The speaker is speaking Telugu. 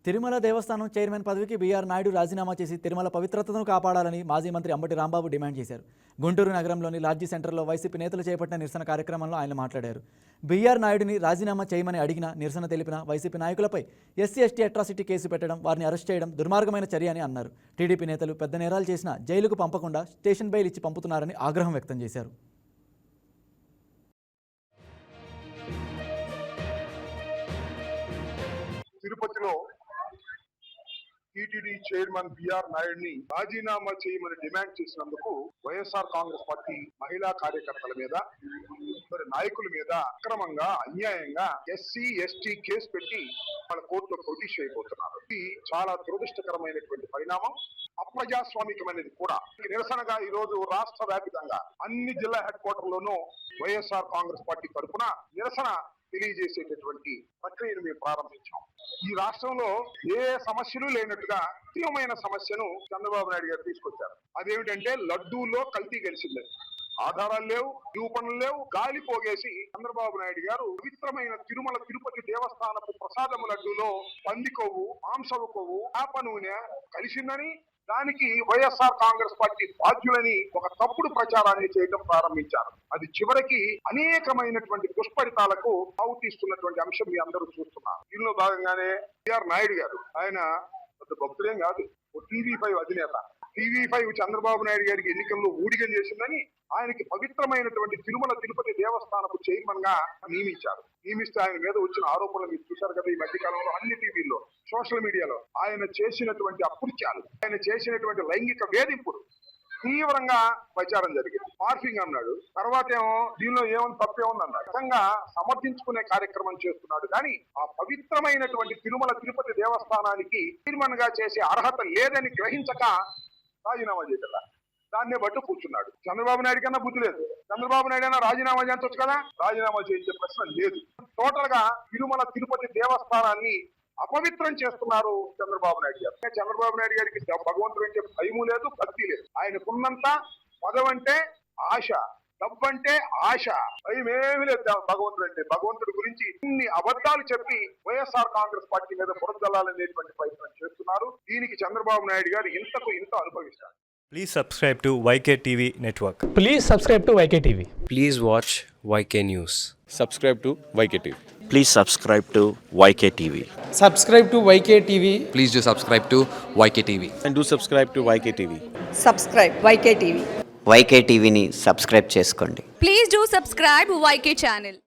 తిరుమల దేవస్థానం చైర్మన్ పదవికి బీఆర్ నాయుడు రాజీనామా చేసి తిరుమల పవిత్రతను కాపాడాలని మాజీ మంత్రి అంబటి రాంబాబు డిమాండ్ చేశారు. గుంటూరు నగరంలోని లాడ్జీ సెంటర్లో వైసీపీ నేతలు చేపట్టిన నిరసన కార్యక్రమంలో ఆయన మాట్లాడారు. బీఆర్ నాయుడిని రాజీనామా చేయమని అడిగిన నిరసన తెలిపిన వైసీపీ నాయకులపై ఎస్సీ/ఎస్టీ అట్రాసిటీ కేసు పెట్టడం, వారిని అరెస్ట్ చేయడం దుర్మార్గమైన చర్య అని అన్నారు. టీడీపీ నేతలు పెద్ద నేరాలు చేసినా జైలుకు పంపకుండా స్టేషన్ బెయిల్ ఇచ్చి పంపుతున్నారని ఆగ్రహం వ్యక్తం చేశారు. తిరుపతిలో టీటీడీ చైర్మన్ బీఆర్ నాయుడిని రాజీనామా చేయమని డిమాండ్ చేసినందుకు వైఎస్ఆర్ కాంగ్రెస్ పార్టీ మహిళా కార్యకర్తల మీద, నాయకుల మీద అక్రమంగా, అన్యాయంగా ఎస్సీ/ఎస్టీ కేసు పెట్టి వాళ్ళ కోర్టులో ప్రొడ్యూస్ చేయబోతున్నారు. ఇది చాలా దురదృష్టకరమైనటువంటి పరిణామం, అప్రజాస్వామికమైనది కూడా. నిరసనగా ఈ రోజు రాష్ట్ర వ్యాప్తంగా అన్ని జిల్లా హెడ్ క్వార్టర్లోనూ వైఎస్ఆర్ కాంగ్రెస్ పార్టీ తరఫున నిరసన తెలియజేసేటటువంటి ప్రక్రియను మేము ప్రారంభించాం. ఈ రాష్ట్రంలో ఏ సమస్యలు లేనట్టుగా తీవ్రమైన సమస్యను చంద్రబాబు నాయుడు గారు తీసుకొచ్చారు. అదేమిటంటే లడ్డూలో కల్తీ కలిసింది. ఆధారాలు లేవు, నిరూపణలు లేవు, గాలి పోగేసి చంద్రబాబు నాయుడు గారు పవిత్రమైన తిరుమల తిరుపతి దేవస్థానపు ప్రసాదము లడ్డూలో పంది కొవ్వు, మాంసపు కొవ్వు, ఆప నూనె కలిసిందని, దానికి వైఎస్ఆర్ కాంగ్రెస్ పార్టీ బాధ్యులని ఒక తప్పుడు ప్రచారాన్ని చేయడం ప్రారంభించారు. అది చివరికి అనేకమైనటువంటి దుష్ఫలితాలకు తీస్తున్నటువంటి అంశం మీ అందరూ చూస్తున్నారు. దీనిలో భాగంగానే బీఆర్ నాయుడు గారు, ఆయన పెద్ద భక్తులేం కాదు, టీవీ5 అధినేత. టీవీ5 చంద్రబాబు నాయుడు గారికి ఎన్నికల్లో ఊడిగం చేసిందని ఆయనకి పవిత్రమైనటువంటి తిరుమల తిరుపతి దేవస్థానపు చైర్మన్ గా నియమిస్తే ఆయన మీద వచ్చిన ఆరోపణలు మీరు చూశారు కదా. ఈ మధ్యకాలంలో అన్ని టీవీల్లో, సోషల్ మీడియాలో ఆయన చేసినటువంటి అకృత్యాలు, ఆయన చేసినటువంటి లైంగిక వేధింపులు తీవ్రంగా ప్రచారం జరిగింది. మార్ఫింగ్ అన్నాడు, తర్వాత ఏమో దీనిలో ఏమని తప్పే ఉందన్నాడు. నిజంగా సమర్థించుకునే కార్యక్రమం చేస్తున్నాడు. కానీ ఆ పవిత్రమైనటువంటి తిరుమల తిరుపతి దేవస్థానానికి చైర్మన్ గా చేసే అర్హత లేదని గ్రహించక రాజీనామా చేశారు. దాన్నే బట్టు కూర్చున్నాడు. చంద్రబాబు నాయుడు కన్నా బుద్ధి లేదు. చంద్రబాబు నాయుడు అయినా రాజీనామా చేయించవచ్చు కదా, రాజీనామా చేయించే ప్రశ్న లేదు. టోటల్ గా తిరుమల తిరుపతి దేవస్థానాన్ని అపవిత్రం చేస్తున్నారు చంద్రబాబు నాయుడు గారు. చంద్రబాబు నాయుడు గారికి భగవంతుడు అంటే భయము లేదు, భక్తి లేదు. ఆయనకున్నంత పదవంటే ఆశ, డబ్బంటే ఆశ, భయమేమి లేదు భగవంతుడు అంటే. భగవంతుడి గురించి ఇన్ని అబద్ధాలు చెప్పి వైఎస్ఆర్ కాంగ్రెస్ పార్టీ మీద బురదల్లాలనేటువంటి ప్రయత్నం చేస్తున్నారు. దీనికి చంద్రబాబు నాయుడు గారు ఇంతకు ఇంత అనుభవిస్తారు. Please subscribe to YK TV Network. Please subscribe to YK TV. Please watch YK News. Subscribe to YK TV. Please subscribe to YK TV. Subscribe to YK TV. Please do subscribe to YK TV. And do subscribe to YK TV. Subscribe YK TV. YK TVని సబ్స్క్రైబ్ చేసుకోండి. Please do subscribe YK channel.